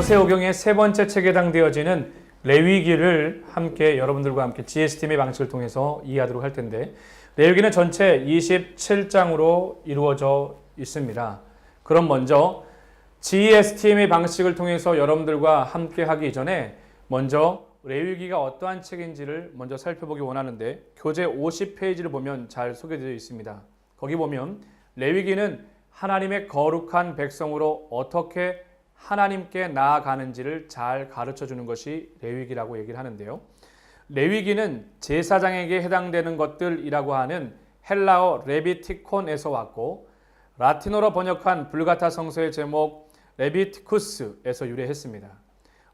모세오경의 세 번째 책에 해당되어지는 레위기를 여러분들과 함께 GS팀의 방식을 통해서 이해하도록 할 텐데, 레위기는 전체 27장으로 이루어져 있습니다. 그럼 먼저 GS팀의 방식을 통해서 여러분들과 함께 하기 전에 먼저 레위기가 어떠한 책인지를 먼저 살펴보기 원하는데, 교재 50페이지를 보면 잘 소개되어 있습니다. 거기 보면 레위기는 하나님의 거룩한 백성으로 어떻게 하나님께 나아가는지를 잘 가르쳐 주는 것이 레위기라고 얘기를 하는데요. 레위기는 제사장에게 해당되는 것들이라고 하는 헬라어 레비티콘에서 왔고, 라틴어로 번역한 불가타 성서의 제목 레비티쿠스에서 유래했습니다.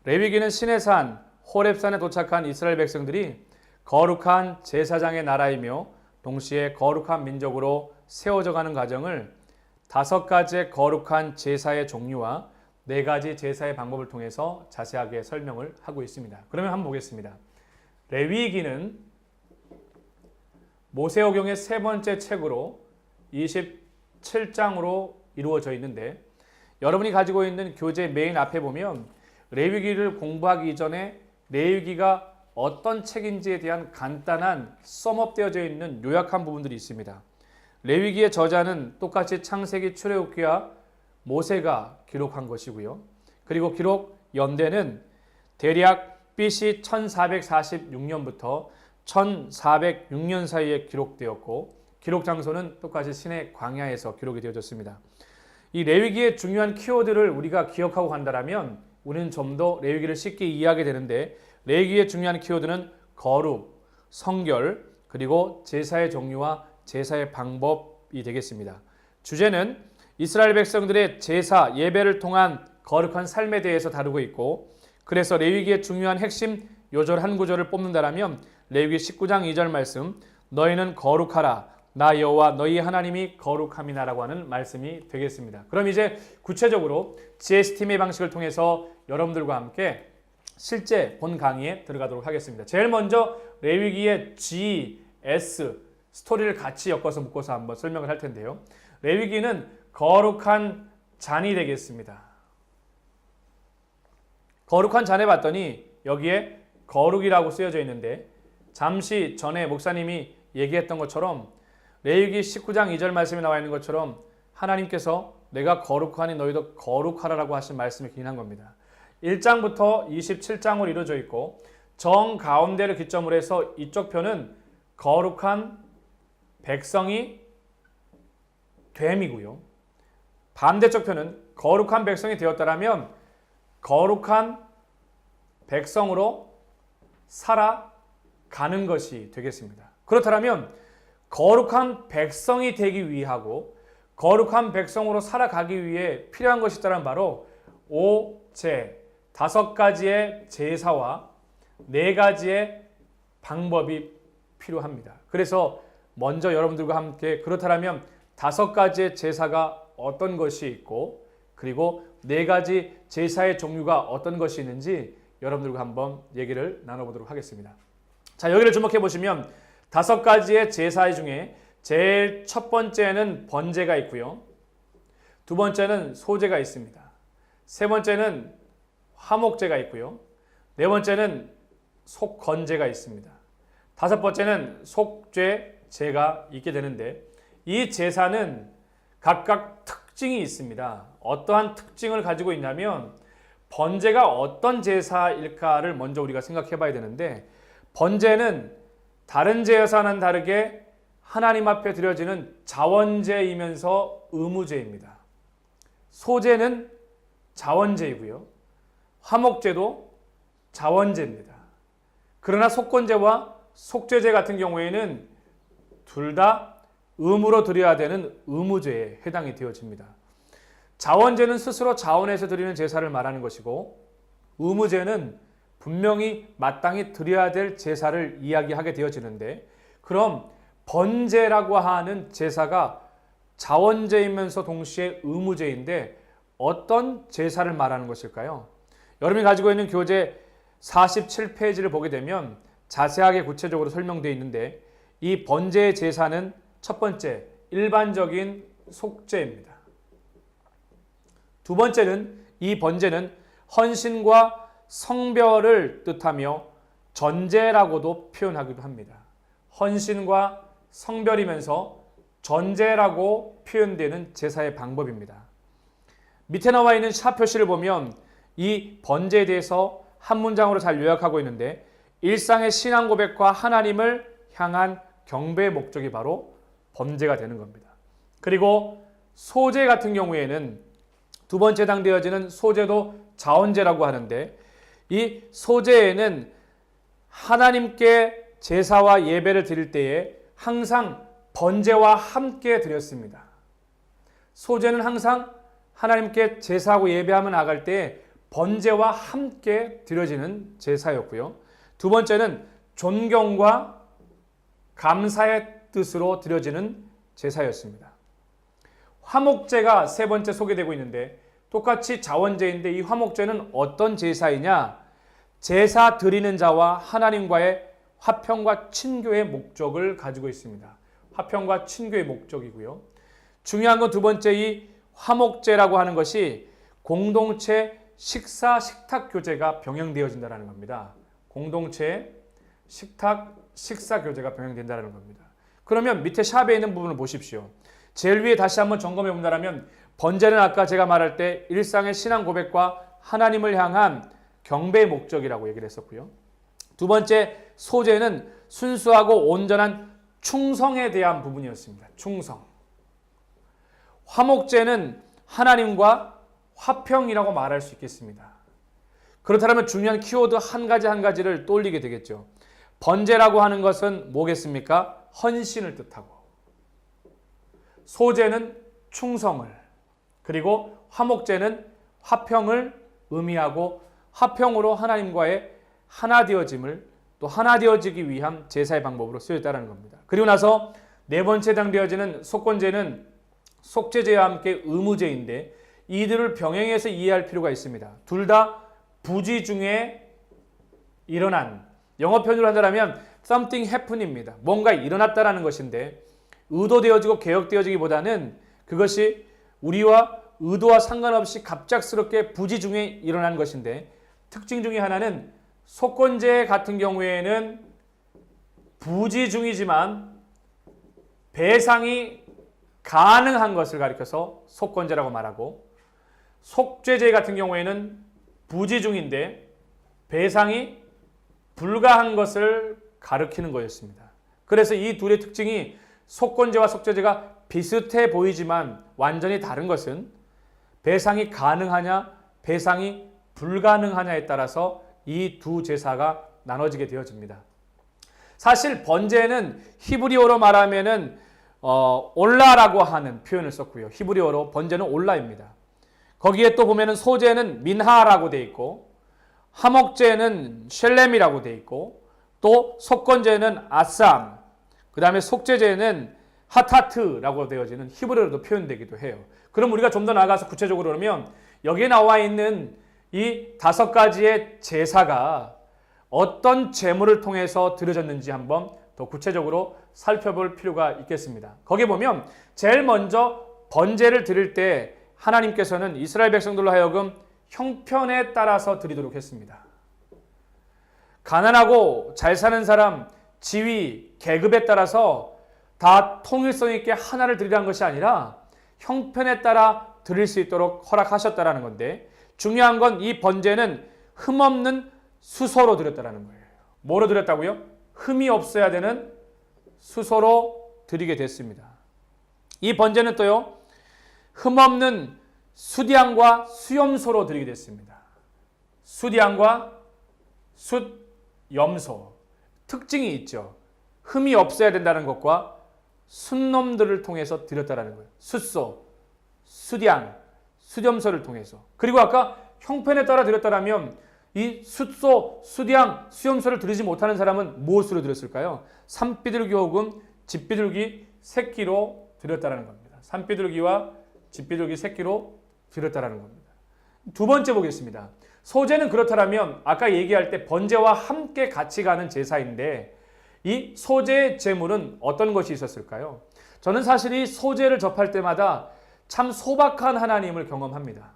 레위기는 시내산 호렙산에 도착한 이스라엘 백성들이 거룩한 제사장의 나라이며 동시에 거룩한 민족으로 세워져 가는 과정을 5가지의 거룩한 제사의 종류와 4가지 제사의 방법을 통해서 자세하게 설명을 하고 있습니다. 그러면 한번 보겠습니다. 레위기는 모세오경의 세 번째 책으로 27장으로 이루어져 있는데, 여러분이 가지고 있는 교재 메인 앞에 보면 레위기를 공부하기 이전에 레위기가 어떤 책인지에 대한 간단한 썸업되어져 있는 요약한 부분들이 있습니다. 레위기의 저자는 똑같이 창세기, 출애굽기와 모세가 기록한 것이고요. 그리고 기록 연대는 대략 BC 1446년부터 1406년 사이에 기록되었고, 기록 장소는 똑같이 시내 광야에서 기록이 되어졌습니다. 이 레위기의 중요한 키워드를 우리가 기억하고 간다면 우리는 좀 더 레위기를 쉽게 이해하게 되는데, 레위기의 중요한 키워드는 거룩, 성결, 그리고 제사의 종류와 제사의 방법이 되겠습니다. 주제는 이스라엘 백성들의 제사, 예배를 통한 거룩한 삶에 대해서 다루고 있고, 그래서 레위기의 중요한 핵심 요절 한 구절을 뽑는다면 레위기 19장 2절 말씀, 너희는 거룩하라, 나 여호와 너희 하나님이 거룩함이나라고 하는 말씀이 되겠습니다. 그럼 이제 구체적으로 GS팀의 방식을 통해서 여러분들과 함께 실제 본 강의에 들어가도록 하겠습니다. 제일 먼저 레위기의 G, S 스토리를 같이 엮어서 묶어서 한번 설명을 할 텐데요. 레위기는 거룩한 잔이 되겠습니다. 거룩한 잔에 봤더니 여기에 거룩이라고 쓰여져 있는데, 잠시 전에 목사님이 얘기했던 것처럼 레위기 19장 2절 말씀에 나와 있는 것처럼 하나님께서 내가 거룩하니 너희도 거룩하라라고 하신 말씀이 기인한 겁니다. 1장부터 27장으로 이루어져 있고, 정 가운데를 기점으로 해서 이쪽 편은 거룩한 백성이 됨이고요. 반대쪽 편은 거룩한 백성이 되었다라면 거룩한 백성으로 살아가는 것이 되겠습니다. 그렇다면 거룩한 백성이 되기 위하고 거룩한 백성으로 살아가기 위해 필요한 것이 있다면 바로 5가지의 제사와 4가지의 방법이 필요합니다. 그래서 먼저 여러분들과 함께 그렇다면 5가지의 제사가 어떤 것이 있고, 그리고 4가지 제사의 종류가 어떤 것이 있는지 여러분들과 한번 얘기를 나눠보도록 하겠습니다. 자, 여기를 주목해 보시면 5가지의 제사 중에 제일 첫 번째는 번제가 있고요. 두 번째는 소제가 있습니다. 세 번째는 화목제가 있고요. 네 번째는 속건제가 있습니다. 5번째는 속죄제가 있게 되는데, 이 제사는 각각 특징이 있습니다. 어떠한 특징을 가지고 있냐면, 번제가 어떤 제사일까를 먼저 우리가 생각해 봐야 되는데, 번제는 다른 제사와는 다르게 하나님 앞에 드려지는 자원제이면서 의무제입니다. 소제는 자원제이고요. 화목제도 자원제입니다. 그러나 속건제와 속죄제 같은 경우에는 둘 다 의무로 드려야 되는 의무제에 해당이 되어집니다. 자원제는 스스로 자원해서 드리는 제사를 말하는 것이고, 의무제는 분명히 마땅히 드려야 될 제사를 이야기하게 되어지는데, 그럼 번제라고 하는 제사가 자원제이면서 동시에 의무제인데 어떤 제사를 말하는 것일까요? 여러분이 가지고 있는 교재 47페이지를 보게 되면 자세하게 구체적으로 설명되어 있는데, 이 번제의 제사는 첫 번째, 일반적인 속죄입니다. 두 번째는, 이 번제는 헌신과 성별을 뜻하며 전제라고도 표현하기도 합니다. 헌신과 성별이면서 전제라고 표현되는 제사의 방법입니다. 밑에 나와 있는 샵 표시를 보면 이 번제에 대해서 한 문장으로 잘 요약하고 있는데, 일상의 신앙 고백과 하나님을 향한 경배의 목적이 바로 번제가 되는 겁니다. 그리고 소제 같은 경우에는 두 번째 해당되어지는 소제도 자원제라고 하는데, 이 소제에는 하나님께 제사와 예배를 드릴 때에 항상 번제와 함께 드렸습니다. 소제는 항상 하나님께 제사하고 예배하며 나갈 때 번제와 함께 드려지는 제사였고요. 두 번째는 존경과 감사의 뜻으로 드려지는 제사였습니다. 화목제가 세 번째 소개되고 있는데, 똑같이 자원제인데 이 화목제는 어떤 제사이냐? 제사 드리는 자와 하나님과의 화평과 친교의 목적을 가지고 있습니다. 화평과 친교의 목적이고요. 중요한 건 두 번째, 이 화목제라고 하는 것이 공동체 식사, 식탁 교제가 병행되어진다는 겁니다. 공동체 식탁, 식사 교제가 병행된다는 겁니다. 그러면 밑에 샵에 있는 부분을 보십시오. 제일 위에 다시 한번 점검해 본다면, 번제는 아까 제가 말할 때 일상의 신앙 고백과 하나님을 향한 경배의 목적이라고 얘기를 했었고요. 두 번째, 소제는 순수하고 온전한 충성에 대한 부분이었습니다. 충성. 화목제는 하나님과 화평이라고 말할 수 있겠습니다. 그렇다면 중요한 키워드 한 가지를 떠올리게 되겠죠. 번제라고 하는 것은 뭐겠습니까? 헌신을 뜻하고, 소제는 충성을, 그리고 화목제는 화평을 의미하고 화평으로 하나님과의 하나 되어짐을, 또 하나 되어지기 위한 제사의 방법으로 쓰였다는 겁니다. 그리고 나서 네 번째 해당되어지는 속건제는 속죄제와 함께 의무제인데, 이들을 병행해서 이해할 필요가 있습니다. 둘 다 부지 중에 일어난, 영어 표현으로 한다면 something happen입니다. 뭔가 일어났다라는 것인데, 의도되어지고 계획되어지기보다는 그것이 우리와 의도와 상관없이 갑작스럽게 부지 중에 일어난 것인데, 특징 중에 하나는 속건제 같은 경우에는 부지 중이지만 배상이 가능한 것을 가리켜서 속건제라고 말하고, 속죄제 같은 경우에는 부지 중인데 배상이 불가한 것을 가리키는 거였습니다. 그래서 이 둘의 특징이, 속건제와 속죄제가 비슷해 보이지만 완전히 다른 것은 배상이 가능하냐, 배상이 불가능하냐에 따라서 이 두 제사가 나눠지게 되어집니다. 사실 번제는 히브리어로 말하면은 올라라고 하는 표현을 썼고요. 히브리어로 번제는 올라입니다. 거기에 또 보면은 소제는 민하라고 되어 있고, 화목제는 셸렘이라고 되어 있고, 또 속건제는 아삼, 그 다음에 속죄제는 하타트라고 되어지는 히브리어로도 표현되기도 해요. 그럼 우리가 좀 더 나아가서 구체적으로 그러면 여기에 나와 있는 이 5가지의 제사가 어떤 제물을 통해서 드려졌는지 한번 더 구체적으로 살펴볼 필요가 있겠습니다. 거기 보면 제일 먼저 번제를 드릴 때 하나님께서는 이스라엘 백성들로 하여금 형편에 따라서 드리도록 했습니다. 가난하고 잘 사는 사람, 지위, 계급에 따라서 다 통일성 있게 하나를 드리라는 것이 아니라 형편에 따라 드릴 수 있도록 허락하셨다는 건데, 중요한 건 이 번제는 흠없는 수소로 드렸다는 거예요. 뭐로 드렸다고요? 흠이 없어야 되는 수소로 드리게 됐습니다. 이 번제는 또요, 흠없는 숫양과 수염소로 드리게 됐습니다. 숫양과 숫염소. 특징이 있죠. 흠이 없어야 된다는 것과 순놈들을 통해서 드렸다는 거예요. 숫소, 숫양, 숫염소를 통해서. 그리고 아까 형편에 따라 드렸다면 이 숫소, 숫양, 수염소를 드리지 못하는 사람은 무엇으로 드렸을까요? 산비둘기 혹은 집비둘기 새끼로 드렸다는 겁니다. 산비둘기와 집비둘기 새끼로 드렸다는 겁니다. 두 번째 보겠습니다. 소제는 그렇다면 아까 얘기할 때 번제와 함께 같이 가는 제사인데, 이 소제의 제물은 어떤 것이 있었을까요? 저는 사실 이 소제를 접할 때마다 참 소박한 하나님을 경험합니다.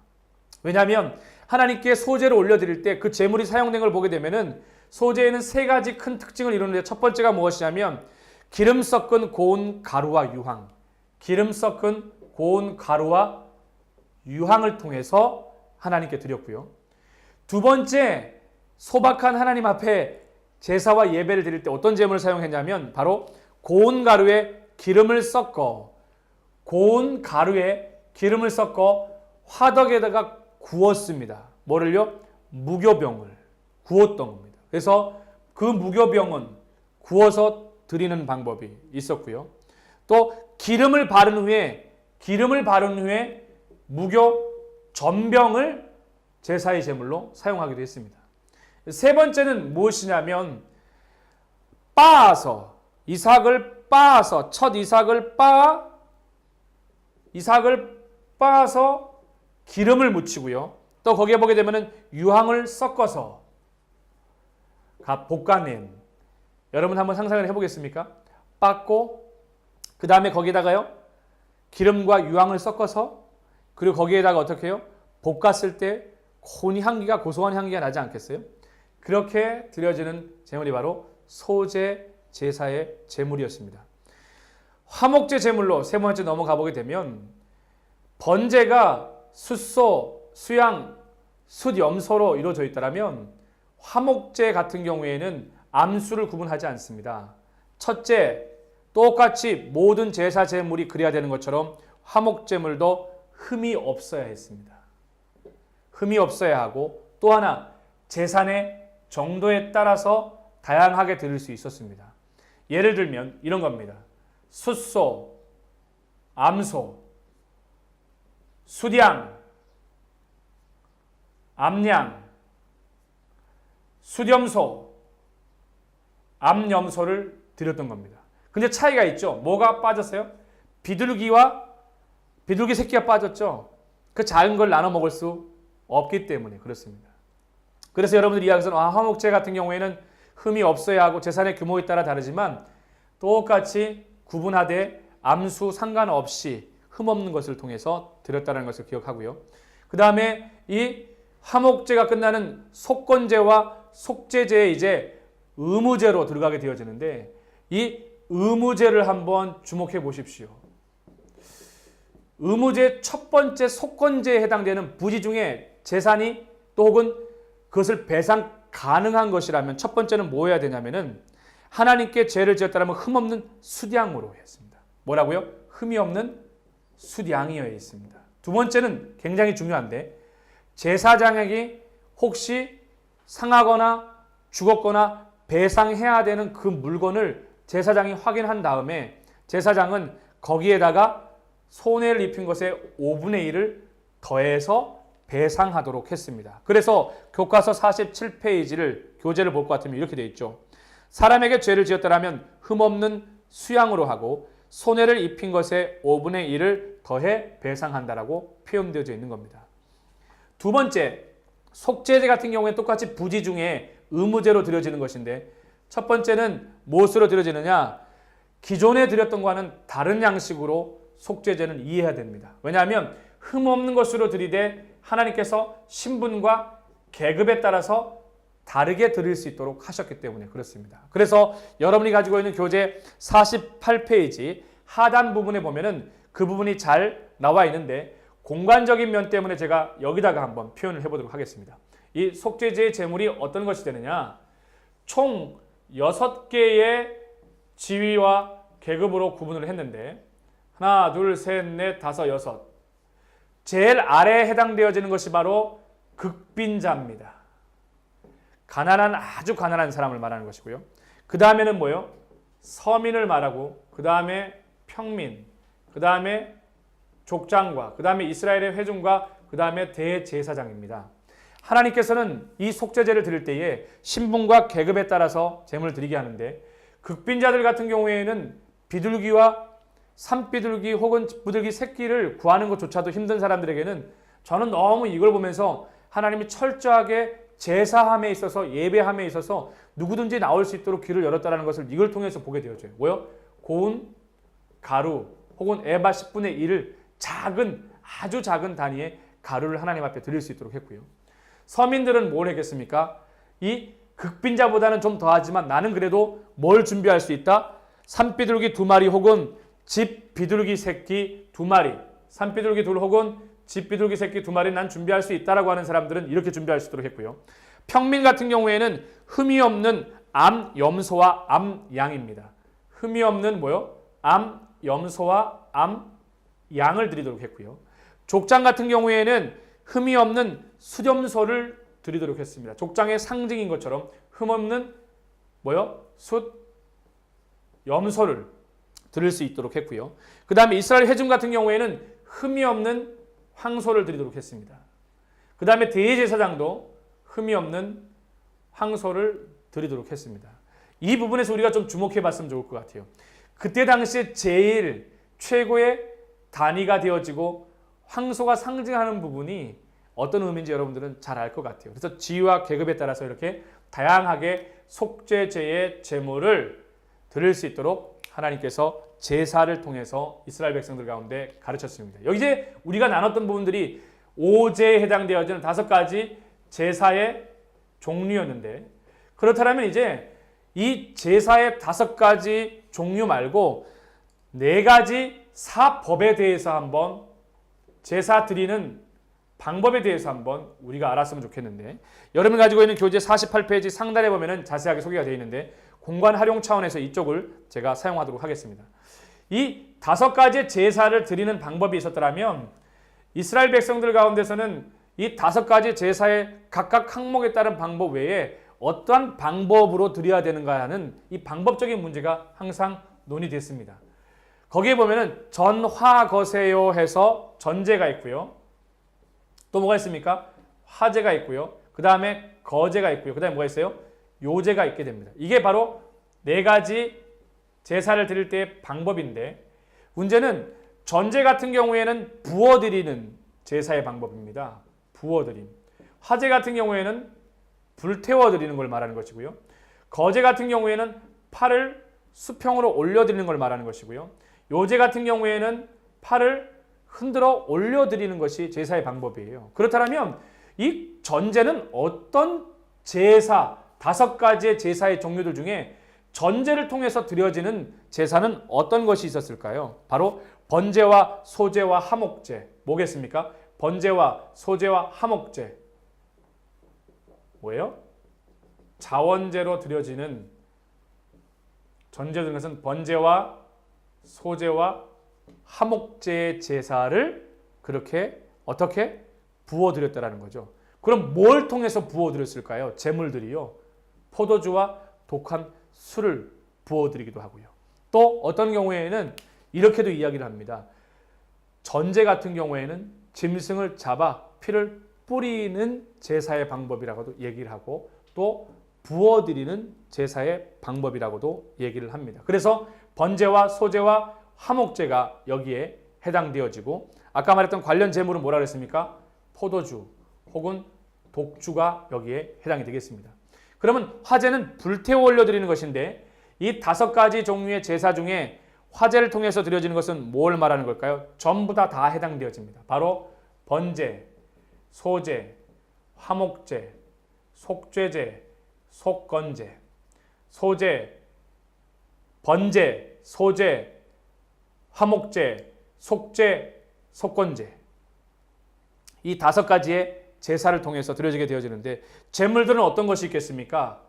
왜냐하면 하나님께 소제를 올려드릴 때 그 제물이 사용된 걸 보게 되면은 소제에는 세 가지 큰 특징을 이루는데 첫 번째가 무엇이냐면 기름 섞은 고운 가루와 유황. 기름 섞은 고운 가루와 유황을 통해서 하나님께 드렸고요. 두 번째, 소박한 하나님 앞에 제사와 예배를 드릴 때 어떤 제물을 사용했냐면 바로 고운 가루에 기름을 섞어 화덕에다가 구웠습니다. 뭐를요? 무교병을 구웠던 겁니다. 그래서 그 무교병은 구워서 드리는 방법이 있었고요. 또 기름을 바른 후에 무교 전병을 제사의 제물로 사용하기도 했습니다. 세 번째는 무엇이냐면 첫 이삭을 빻아서 기름을 묻히고요. 또 거기에 보게 되면은 유황을 섞어서 볶아낸, 여러분 한번 상상을 해보겠습니까? 빻고 그 다음에 거기에다가요 기름과 유황을 섞어서, 그리고 거기에다가 어떻게 해요? 볶았을 때 고소한 향기가 나지 않겠어요? 그렇게 드려지는 제물이 바로 소제 제사의 제물이었습니다. 화목제 제물로 세 번째 넘어가 보게 되면 번제가 숫소, 수양, 숫염소로 이루어져 있다면 화목제 같은 경우에는 암수를 구분하지 않습니다. 첫째, 똑같이 모든 제사 제물이 그래야 되는 것처럼 화목제물도 흠이 없어야 했습니다. 흠이 없어야 하고, 또 하나 제산의 정도에 따라서 다양하게 드릴 수 있었습니다. 예를 들면 이런 겁니다. 숫소, 암소, 숫양, 암양, 숫염소, 암염소를 드렸던 겁니다. 근데 차이가 있죠. 뭐가 빠졌어요? 비둘기 새끼가 빠졌죠. 그 작은 걸 나눠 먹을 수 없기 때문에 그렇습니다. 그래서 여러분들이 이야기해서 화목제 같은 경우에는 흠이 없어야 하고 제산의 규모에 따라 다르지만 똑같이 구분하되 암수 상관없이 흠 없는 것을 통해서 드렸다는 것을 기억하고요. 그 다음에 이 화목제가 끝나는 속건제와 속제제에 이제 의무제로 들어가게 되어지는데, 이 의무제를 한번 주목해 보십시오. 의무제 첫 번째 속건제에 해당되는 부지 중에 제산이 또 혹은 그것을 배상 가능한 것이라면 첫 번째는 뭐 해야 되냐면은 하나님께 죄를 지었다면 흠없는 숫양으로 했습니다. 뭐라고요? 흠이 없는 숫양이어야 있습니다. 두 번째는 굉장히 중요한데, 제사장에게 혹시 상하거나 죽었거나 배상해야 되는 그 물건을 제사장이 확인한 다음에 제사장은 거기에다가 손해를 입힌 것의 5분의 1을 더해서 배상하도록 했습니다. 그래서 교과서 47페이지를 교재를 볼 것 같으면 이렇게 되어 있죠. 사람에게 죄를 지었더라면 흠없는 수양으로 하고 손해를 입힌 것의 5분의 1을 더해 배상한다라고 표현되어져 있는 겁니다. 두 번째, 속죄제 같은 경우에 똑같이 부지 중에 의무제로 드려지는 것인데, 첫 번째는 무엇으로 드려지느냐? 기존에 드렸던 것과는 다른 양식으로 속죄제는 이해해야 됩니다. 왜냐하면 흠없는 것으로 드리되 하나님께서 신분과 계급에 따라서 다르게 드릴 수 있도록 하셨기 때문에 그렇습니다. 그래서 여러분이 가지고 있는 교재 48페이지 하단 부분에 보면은 그 부분이 잘 나와 있는데, 공간적인 면 때문에 제가 여기다가 한번 표현을 해보도록 하겠습니다. 이 속죄제의 제물이 어떤 것이 되느냐? 총 6개의 지위와 계급으로 구분을 했는데, 하나, 둘, 셋, 넷, 다섯, 여섯. 제일 아래에 해당되어지는 것이 바로 극빈자입니다. 아주 가난한 사람을 말하는 것이고요. 그 다음에는 뭐예요? 서민을 말하고, 그 다음에 평민, 그 다음에 족장과, 그 다음에 이스라엘의 회중과, 그 다음에 대제사장입니다. 하나님께서는 이 속죄제를 드릴 때에 신분과 계급에 따라서 제물을 드리게 하는데, 극빈자들 같은 경우에는 비둘기와 산비둘기 혹은 부들기 새끼를 구하는 것조차도 힘든 사람들에게는, 저는 너무 이걸 보면서 하나님이 철저하게 제사함에 있어서, 예배함에 있어서 누구든지 나올 수 있도록 길을 열었다는 것을 이걸 통해서 보게 되어져요. 뭐요? 고운 가루 혹은 에바 10분의 1을 아주 작은 단위의 가루를 하나님 앞에 드릴 수 있도록 했고요. 서민들은 뭘 했겠습니까? 이 극빈자보다는 좀 더하지만 나는 그래도 뭘 준비할 수 있다? 산비둘기 2마리 혹은 집 비둘기 새끼 2마리. 산비둘기 둘 혹은 집 비둘기 새끼 2마리 난 준비할 수 있다라고 하는 사람들은 이렇게 준비할 수 있도록 했고요. 평민 같은 경우에는 흠이 없는 암, 염소와 암, 양입니다. 흠이 없는 뭐요? 암, 염소와 암, 양을 드리도록 했고요. 족장 같은 경우에는 흠이 없는 숫염소를 드리도록 했습니다. 족장의 상징인 것처럼 흠 없는 뭐요? 숫, 염소를 드릴 수 있도록 했고요. 그 다음에 이스라엘 회중 같은 경우에는 흠이 없는 황소를 드리도록 했습니다. 그 다음에 대제사장도 흠이 없는 황소를 드리도록 했습니다. 이 부분에서 우리가 좀 주목해 봤으면 좋을 것 같아요. 그때 당시에 제일 최고의 단위가 되어지고 황소가 상징하는 부분이 어떤 의미인지 여러분들은 잘 알 것 같아요. 그래서 지위와 계급에 따라서 이렇게 다양하게 속죄제의 제물을 드릴 수 있도록 하나님께서 제사를 통해서 이스라엘 백성들 가운데 가르쳤습니다. 여기 이제 우리가 나눴던 부분들이 5제에 해당되어지는 5가지 제사의 종류였는데, 그렇다면 이제 이 제사의 5가지 종류 말고 4가지 사법에 대해서 한번, 제사 드리는 방법에 대해서 한번 우리가 알았으면 좋겠는데, 여러분이 가지고 있는 교재 48페이지 상단에 보면은 자세하게 소개가 되어 있는데 공간 활용 차원에서 이쪽을 제가 사용하도록 하겠습니다. 이 5가지의 제사를 드리는 방법이 있었더라면 이스라엘 백성들 가운데서는 이 5가지 제사의 각각 항목에 따른 방법 외에 어떠한 방법으로 드려야 되는가 하는 이 방법적인 문제가 항상 논의됐습니다. 거기에 보면은 전화거세요 해서 전제가 있고요. 또 뭐가 있습니까? 화제가 있고요. 그 다음에 거제가 있고요. 그 다음에 뭐가 있어요? 요제가 있게 됩니다. 이게 바로 4가지 제사를 드릴 때의 방법인데, 문제는 전제 같은 경우에는 부어드리는 제사의 방법입니다. 부어드림. 화제 같은 경우에는 불태워드리는 걸 말하는 것이고요. 거제 같은 경우에는 팔을 수평으로 올려드리는 걸 말하는 것이고요. 요제 같은 경우에는 팔을 흔들어 올려드리는 것이 제사의 방법이에요. 그렇다면 이 전제는 어떤 제사, 5가지의 제사의 종류들 중에 전제를 통해서 드려지는 제사는 어떤 것이 있었을까요? 바로 번제와 소제와 화목제. 뭐겠습니까? 번제와 소제와 화목제. 뭐예요? 자원제로 드려지는, 전제 드리는 것은 번제와 소제와 화목제의 제사를 그렇게 어떻게 부어드렸다라는 거죠. 그럼 뭘 통해서 부어드렸을까요? 제물들이요. 포도주와 독한 술을 부어드리기도 하고요. 또 어떤 경우에는 이렇게도 이야기를 합니다. 전제 같은 경우에는 짐승을 잡아 피를 뿌리는 제사의 방법이라고도 얘기를 하고, 또 부어드리는 제사의 방법이라고도 얘기를 합니다. 그래서 번제와 소제와 화목제가 여기에 해당되어지고, 아까 말했던 관련 제물은 뭐라 그랬습니까? 포도주 혹은 독주가 여기에 해당이 되겠습니다. 그러면 화제는 불태워 올려드리는 것인데, 이 5가지 종류의 제사 중에 화제를 통해서 드려지는 것은 뭘 말하는 걸까요? 전부 다 해당되어집니다. 바로 번제, 소제, 화목제, 속죄제, 속건제, 소제, 번제, 소제, 화목제, 속죄, 속건제. 이 5가지의 제사를 통해서 드려지게 되어지는데, 제물들은 어떤 것이 있겠습니까?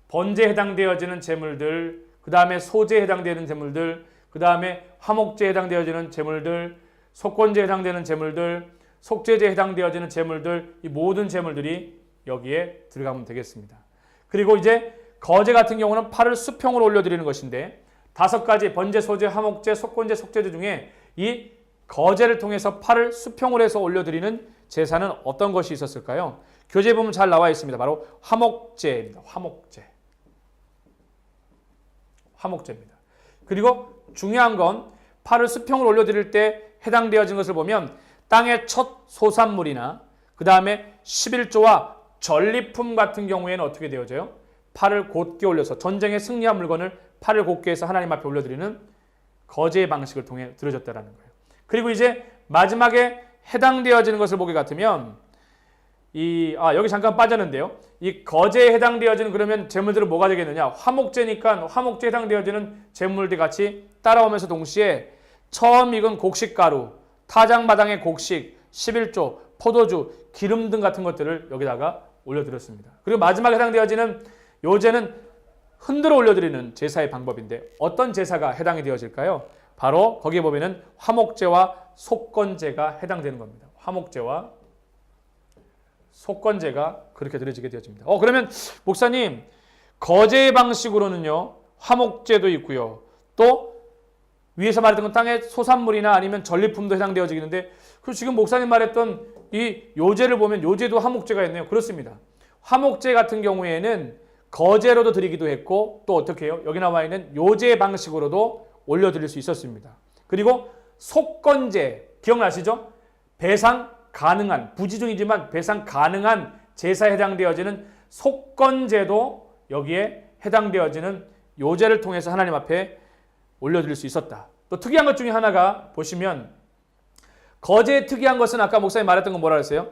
번제에 해당되어지는 제물들, 그 다음에 소제에 해당되는 제물들, 그 다음에 화목제에 해당되어지는 제물들, 속건제에 해당되는 제물들, 속죄제에 해당되어지는 제물들, 이 모든 제물들이 여기에 들어가면 되겠습니다. 그리고 이제 거제 같은 경우는 팔을 수평으로 올려드리는 것인데, 5가지 번제, 소제, 화목제, 속건제, 속죄제 중에 이 거제를 통해서 팔을 수평으로 해서 올려드리는 제사는 어떤 것이 있었을까요? 교재에 보면 잘 나와 있습니다. 바로 화목제입니다. 화목제. 화목제입니다. 그리고 중요한 건 팔을 수평으로 올려드릴 때 해당되어진 것을 보면 땅의 첫 소산물이나 그 다음에 11조와 전리품 같은 경우에는 어떻게 되어져요? 팔을 곧게 올려서 전쟁에 승리한 물건을 팔을 곧게 해서 하나님 앞에 올려드리는 거제의 방식을 통해 드려졌다는 거예요. 그리고 이제 마지막에 해당되어지는 것을 보게 같으면 여기 잠깐 빠졌는데요. 이 거제에 해당되어지는 그러면 제물들은 뭐가 되겠느냐? 화목제니까 화목제에 해당되어지는 제물들 같이 따라오면서 동시에 처음 익은 곡식가루, 타작마당의 곡식, 11조, 포도주, 기름 등 같은 것들을 여기다가 올려드렸습니다. 그리고 마지막에 해당되어지는 요제는 흔들어 올려드리는 제사의 방법인데 어떤 제사가 해당이 되어질까요? 바로 거기에 보면은 화목제와 속건제가 해당되는 겁니다. 화목제와 속건제가 그렇게 드려지게 되어집니다. 그러면 목사님 거제 방식으로는요 화목제도 있고요. 또 위에서 말했던 건 땅의 소산물이나 아니면 전리품도 해당되어지는데 그리고 지금 목사님 말했던 이 요제를 보면 요제도 화목제가 있네요. 그렇습니다. 화목제 같은 경우에는 거제로도 드리기도 했고 또 어떻게 해요? 여기 나와 있는 요제 방식으로도 올려드릴 수 있었습니다. 그리고 속건제 기억나시죠? 배상 가능한 부지중이지만 배상 가능한 제사에 해당되어지는 속건제도 여기에 해당되어지는 요제를 통해서 하나님 앞에 올려드릴 수 있었다. 또 특이한 것 중에 하나가 보시면 거제의 특이한 것은 아까 목사님 말했던 건 뭐라 그랬어요?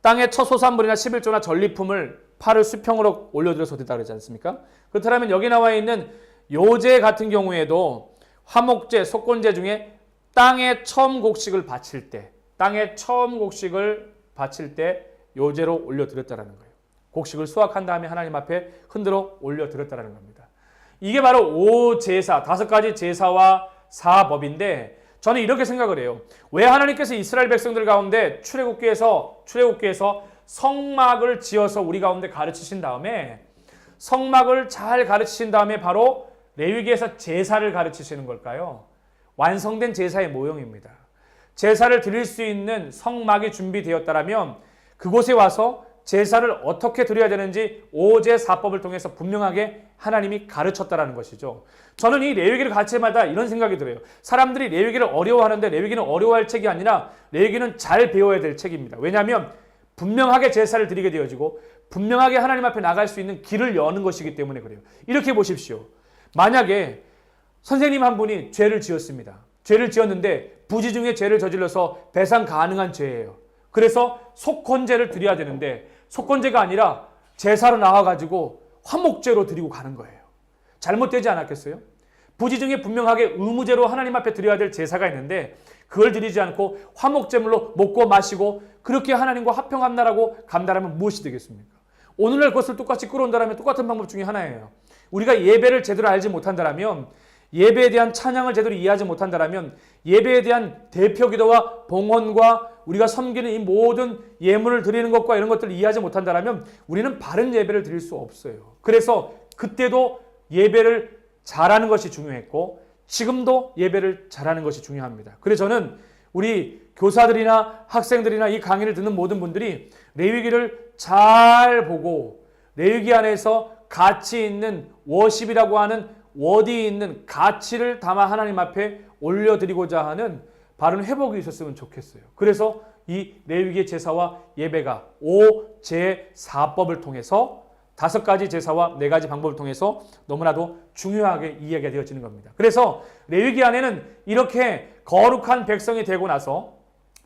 땅의 첫 소산물이나 11조나 전리품을 팔을 수평으로 올려드려서 됐다 그러지 않습니까? 그렇다면 여기 나와 있는 요제 같은 경우에도 화목제, 속건제 중에 땅의 처음 곡식을 바칠 때 요제로 올려드렸다는 거예요. 곡식을 수확한 다음에 하나님 앞에 흔들어 올려드렸다는 겁니다. 이게 바로 5제사, 5가지 제사와 사법인데 저는 이렇게 생각을 해요. 왜 하나님께서 이스라엘 백성들 가운데 출애굽기에서 성막을 지어서 우리 가운데 가르치신 다음에 성막을 잘 가르치신 다음에 바로 레위기에서 제사를 가르치시는 걸까요? 완성된 제사의 모형입니다. 제사를 드릴 수 있는 성막이 준비되었다면 그곳에 와서 제사를 어떻게 드려야 되는지 5제사법을 통해서 분명하게 하나님이 가르쳤다라는 것이죠. 저는 이 레위기를 가르칠 때마다 이런 생각이 들어요. 사람들이 레위기를 어려워하는데 레위기는 어려워할 책이 아니라 레위기는 잘 배워야 될 책입니다. 왜냐하면 분명하게 제사를 드리게 되어지고 분명하게 하나님 앞에 나갈 수 있는 길을 여는 것이기 때문에 그래요. 이렇게 보십시오. 만약에 선생님 한 분이 죄를 지었습니다. 죄를 지었는데 부지중에 죄를 저질러서 배상 가능한 죄예요. 그래서 속건제를 드려야 되는데 속건제가 아니라 제사로 나와가지고 화목제로 드리고 가는 거예요. 잘못되지 않았겠어요? 부지중에 분명하게 의무제로 하나님 앞에 드려야 될 제사가 있는데 그걸 드리지 않고 화목제물로 먹고 마시고 그렇게 하나님과 화평한다라고 감당하면 무엇이 되겠습니까? 오늘날 그것을 똑같이 끌어온다면 똑같은 방법 중에 하나예요. 우리가 예배를 제대로 알지 못한다면 예배에 대한 찬양을 제대로 이해하지 못한다면 예배에 대한 대표기도와 봉헌과 우리가 섬기는 이 모든 예물을 드리는 것과 이런 것들을 이해하지 못한다면 우리는 바른 예배를 드릴 수 없어요. 그래서 그때도 예배를 잘하는 것이 중요했고 지금도 예배를 잘하는 것이 중요합니다. 그래서 저는 우리 교사들이나 학생들이나 이 강의를 듣는 모든 분들이 레위기를 잘 보고 레위기 안에서 가치 있는 워십이라고 하는 워디 있는 가치를 담아 하나님 앞에 올려드리고자 하는 바른 회복이 있었으면 좋겠어요. 그래서 이 레위기의 제사와 예배가 5제사법을 통해서 5가지 제사와 4가지 방법을 통해서 너무나도 중요하게 이해가 되어지는 겁니다. 그래서 레위기 안에는 이렇게 거룩한 백성이 되고 나서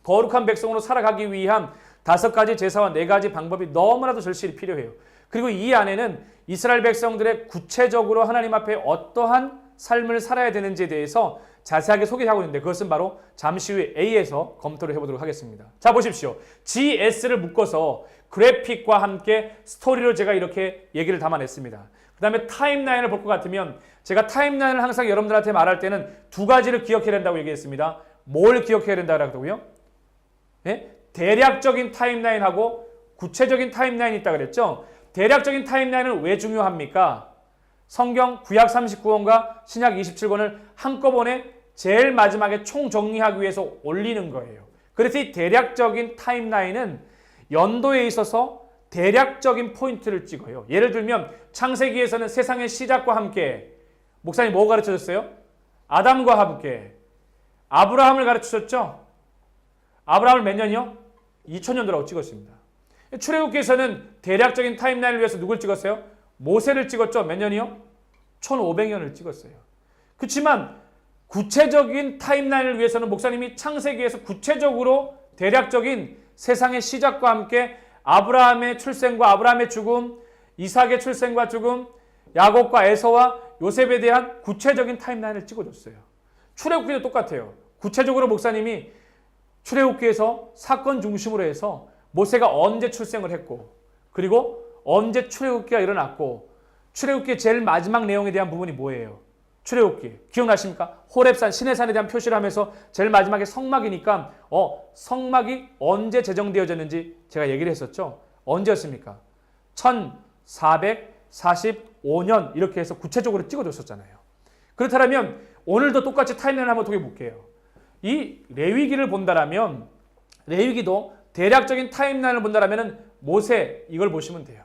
거룩한 백성으로 살아가기 위한 5가지 제사와 4가지 방법이 너무나도 절실히 필요해요. 그리고 이 안에는 이스라엘 백성들의 구체적으로 하나님 앞에 어떠한 삶을 살아야 되는지에 대해서 자세하게 소개하고 있는데 그것은 바로 잠시 후에 A에서 검토를 해보도록 하겠습니다. 자 보십시오. GS를 묶어서 그래픽과 함께 스토리로 제가 이렇게 얘기를 담아냈습니다. 그 다음에 타임라인을 볼 것 같으면 제가 타임라인을 항상 여러분들한테 말할 때는 2가지를 기억해야 된다고 얘기했습니다. 뭘 기억해야 된다고요? 네? 대략적인 타임라인하고 구체적인 타임라인이 있다고 그랬죠? 대략적인 타임라인은 왜 중요합니까? 성경 구약 39권과 신약 27권을 한꺼번에 제일 마지막에 총정리하기 위해서 올리는 거예요. 그래서 이 대략적인 타임라인은 연도에 있어서 대략적인 포인트를 찍어요. 예를 들면 창세기에서는 세상의 시작과 함께 목사님 뭐 가르쳐줬어요? 아담과 함께 아브라함을 가르치셨죠? 아브라함을 몇 년이요? 2000년도라고 찍었습니다. 출애굽기에서는 대략적인 타임라인을 위해서 누굴 찍었어요? 모세를 찍었죠? 몇 년이요? 1500년을 찍었어요. 그렇지만 구체적인 타임라인을 위해서는 목사님이 창세기에서 구체적으로 대략적인 세상의 시작과 함께 아브라함의 출생과 아브라함의 죽음, 이삭의 출생과 죽음, 야곱과 에서와 요셉에 대한 구체적인 타임라인을 찍어줬어요. 출애굽기도 똑같아요. 구체적으로 목사님이 출애굽기에서 사건 중심으로 해서 모세가 언제 출생을 했고, 그리고 언제 출애굽기가 일어났고, 출애굽기의 제일 마지막 내용에 대한 부분이 뭐예요? 출애굽기 기억나십니까? 호렙산 시내산에 대한 표시를 하면서 제일 마지막에 성막이니까 성막이 언제 제정되어졌는지 제가 얘기를 했었죠. 언제였습니까? 1445년 이렇게 해서 구체적으로 찍어줬었잖아요. 그렇다면 오늘도 똑같이 타임라인을 한번 도겨볼게요. 이 레위기를 본다라면 레위기도 대략적인 타임라인을 본다라면 모세 이걸 보시면 돼요.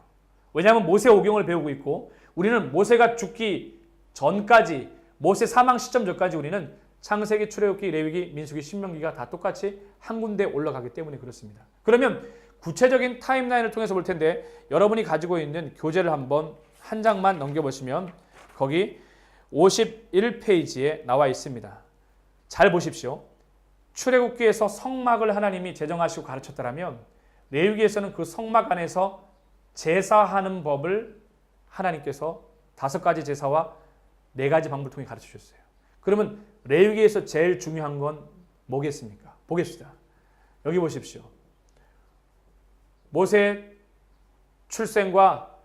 왜냐하면 모세 오경을 배우고 있고 우리는 모세가 죽기 전까지 모세 사망 시점 전까지 우리는 창세기, 출애굽기, 레위기, 민수기, 신명기가 다 똑같이 한 군데 올라가기 때문에 그렇습니다. 그러면 구체적인 타임라인을 통해서 볼 텐데 여러분이 가지고 있는 교재를 한번 한 장만 넘겨보시면 거기 51페이지에 나와 있습니다. 잘 보십시오. 출애굽기에서 성막을 하나님이 제정하시고 가르쳤다면 레위기에서는 그 성막 안에서 제사하는 법을 하나님께서 5가지 제사와 4가지 방법을 통해 가르쳐 주셨어요. 그러면 레위기에서 제일 중요한 건 뭐겠습니까? 보겠습니다. 여기 보십시오. 모세 출생과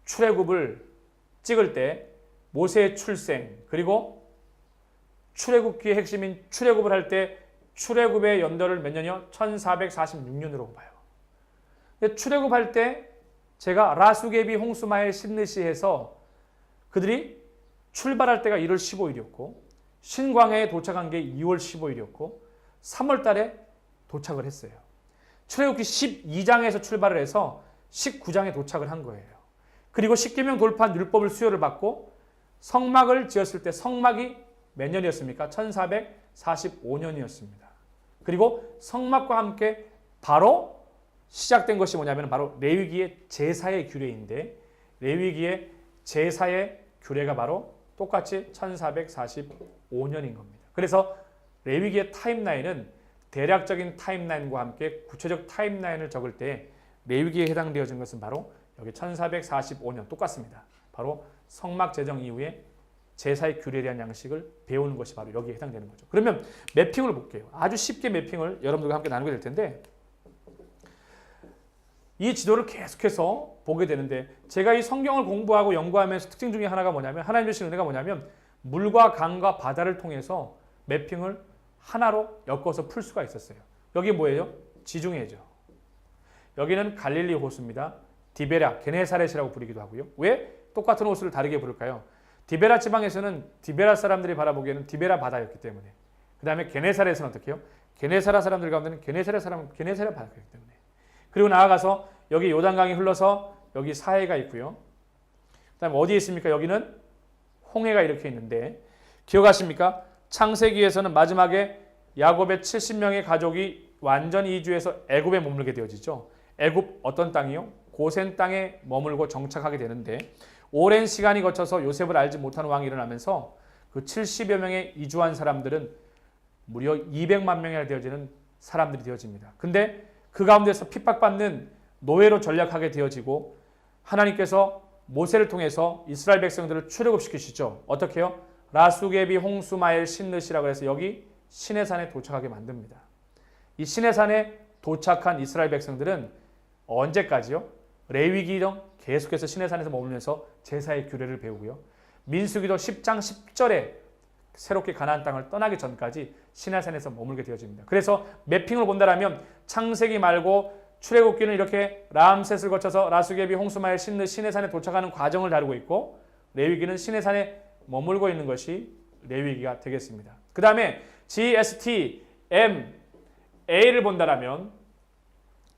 출애굽을 찍을 때 모세의 출생 그리고 출애굽기의 핵심인 출애굽을 할 때 출애굽의 연도를 몇 년이요? 1446년으로 봐요. 출애굽할 때 제가 라수게비 홍수마엘 신느시 해서 그들이 출발할 때가 1월 15일이었고 신광야에 도착한 게 2월 15일이었고 3월 달에 도착을 했어요. 출애굽기 12장에서 출발을 해서 19장에 도착을 한 거예요. 그리고 십계명 돌파한 율법을 수요를 받고 성막을 지었을 때 성막이 몇 년이었습니까? 1445년이었습니다. 그리고 성막과 함께 바로 시작된 것이 뭐냐면 바로 레위기의 제사의 규례인데 레위기의 제사의 규례가 바로 똑같이 1445년인 겁니다. 그래서 레위기의 타임라인은 대략적인 타임라인과 함께 구체적 타임라인을 적을 때 레위기에 해당되어진 것은 바로 여기 1445년 똑같습니다. 바로 성막 제정 이후에 제사의 규례에 대한 양식을 배우는 것이 바로 여기에 해당되는 거죠. 그러면 매핑을 볼게요. 아주 쉽게 매핑을 여러분들과 함께 나누게 될 텐데 이 지도를 계속해서 보게 되는데 제가 이 성경을 공부하고 연구하면서 특징 중에 하나가 뭐냐면 하나님 주신 은혜가 뭐냐면 물과 강과 바다를 통해서 매핑을 하나로 엮어서 풀 수가 있었어요. 여기 뭐예요? 지중해죠. 여기는 갈릴리 호수입니다. 디베라, 게네사렛이라고 부르기도 하고요. 왜 똑같은 호수를 다르게 부를까요? 디베라 지방에서는 디베라 사람들이 바라보기에는 디베라 바다였기 때문에 그 다음에 게네사렛은 어떻게 해요? 게네사라 사람들 가운데는 게네사렛 사람은 게네사렛 바다였기 때문에 그리고 나아가서 여기 요단강이 흘러서 여기 사해가 있고요. 그 다음에 어디에 있습니까? 여기는 홍해가 이렇게 있는데 기억하십니까? 창세기에서는 마지막에 야곱의 70명의 가족이 완전히 이주해서 애굽에 머물게 되어지죠. 애굽 어떤 땅이요? 고센 땅에 머물고 정착하게 되는데 오랜 시간이 거쳐서 요셉을 알지 못하는 왕이 일어나면서 그 70여 명의 이주한 사람들은 무려 200만 명이나 되어지는 사람들이 되어집니다. 근데 그 가운데서 핍박받는 노예로 전락하게 되어지고 하나님께서 모세를 통해서 이스라엘 백성들을 출애굽시키시죠. 어떻게 해요? 라수게비 홍수마엘 신느시라고 해서 여기 시내산에 도착하게 만듭니다. 이 시내산에 도착한 이스라엘 백성들은 언제까지요? 레위기령 계속해서 시내산에서 머물면서 제사의 규례를 배우고요. 민수기도 10장 10절에 새롭게 가나안 땅을 떠나기 전까지 시내산에서 머물게 되어집니다. 그래서 매핑을 본다라면 창세기 말고 출애굽기는 이렇게 라암셋을 거쳐서 라수게비 홍수마엘 신느 시내산에 도착하는 과정을 다루고 있고 레위기는 시내산에 머물고 있는 것이 레위기가 되겠습니다. 그 다음에 GST, M, A를 본다라면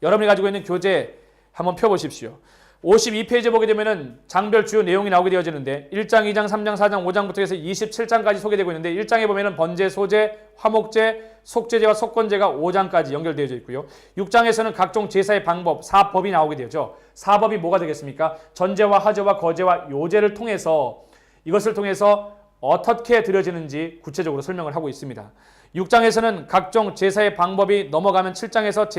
여러분이 가지고 있는 교재 한번 펴보십시오. 52페이지 보게 되면은 장별 주요 내용이 나오게 되어지는데 1장, 2장, 3장, 4장, 5장부터 해서 27장까지 소개되고 있는데 1장에 보면은 번제, 소제, 화목제, 속죄제와 속건제가 5장까지 연결되어져 있고요. 6장에서는 각종 제사의 방법, 사법이 나오게 되죠. 사법이 뭐가 되겠습니까? 전제와 화제와 거제와 요제를 통해서 이것을 통해서 어떻게 드려지는지 구체적으로 설명을 하고 있습니다. 6장에서는 각종 제사의 방법이 넘어가면 7장에서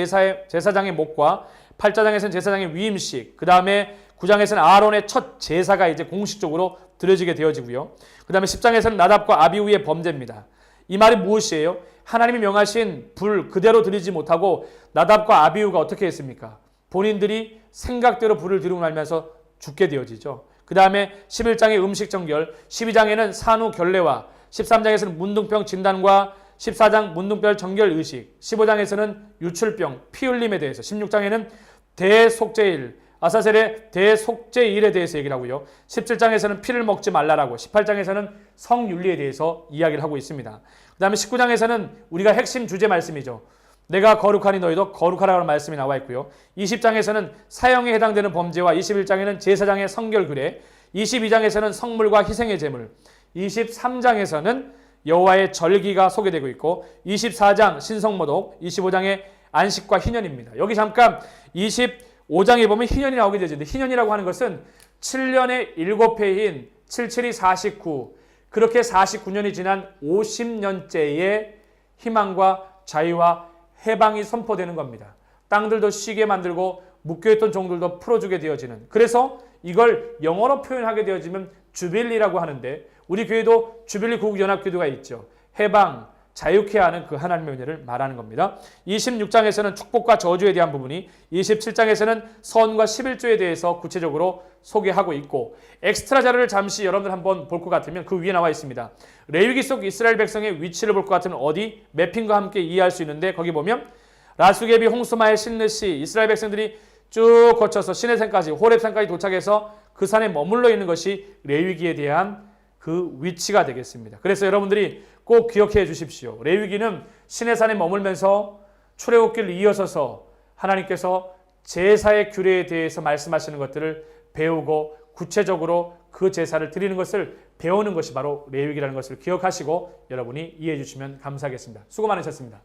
제사장의 목과 8장에서는 제사장의 위임식, 그 다음에 9장에서는 아론의 첫 제사가 이제 공식적으로 드려지게 되어지고요. 그 다음에 10장에서는 나답과 아비후의 범죄입니다. 이 말이 무엇이에요? 하나님이 명하신 불 그대로 드리지 못하고 나답과 아비후가 어떻게 했습니까? 본인들이 생각대로 불을 들이고 나면서 죽게 되어지죠. 그 다음에 11장의 음식 정결, 12장에는 산후 결례와 13장에서는 문둥병 진단과 14장 문둥병 정결 의식, 15장에서는 유출병, 피 흘림에 대해서, 16장에는 대속죄일, 아사셀의 대속죄일에 대해서 얘기를 하고요. 17장에서는 피를 먹지 말라라고, 18장에서는 성윤리에 대해서 이야기를 하고 있습니다. 그 다음에 19장에서는 우리가 핵심 주제 말씀이죠. 내가 거룩하니 너희도 거룩하라는 말씀이 나와 있고요. 20장에서는 사형에 해당되는 범죄와 21장에는 제사장의 성결 규례, 22장에서는 성물과 희생의 제물, 23장에서는 여호와의 절기가 소개되고 있고 24장 신성모독, 25장의 안식과 희년입니다. 여기 잠깐 25장에 보면 희년이 나오게 되는데 희년이라고 하는 것은 7년의 7회인 77이 49, 그렇게 49년이 지난 50년째의 희망과 자유와 해방이 선포되는 겁니다. 땅들도 쉬게 만들고 묶여있던 종들도 풀어주게 되어지는, 그래서 이걸 영어로 표현하게 되어지면 주빌리라고 하는데 우리 교회도 주빌리 구국연합교도가 있죠. 해방, 자유케 하는 그 하나님의 은혜를 말하는 겁니다. 26장에서는 축복과 저주에 대한 부분이, 27장에서는 선과 11조에 대해서 구체적으로 소개하고 있고, 엑스트라 자료를 잠시 여러분들 한번 볼 것 같으면 그 위에 나와 있습니다. 레위기 속 이스라엘 백성의 위치를 볼 것 같으면 어디? 매핑과 함께 이해할 수 있는데 거기 보면 라수게비 홍수마의 신느시, 이스라엘 백성들이 쭉 거쳐서 시내산까지 호렙산까지 도착해서 그 산에 머물러 있는 것이 레위기에 대한 그 위치가 되겠습니다. 그래서 여러분들이 꼭 기억해 주십시오. 레위기는 시내산에 머물면서 출애굽기를 이어서서 하나님께서 제사의 규례에 대해서 말씀하시는 것들을 배우고 구체적으로 그 제사를 드리는 것을 배우는 것이 바로 레위기라는 것을 기억하시고 여러분이 이해해 주시면 감사하겠습니다. 수고 많으셨습니다.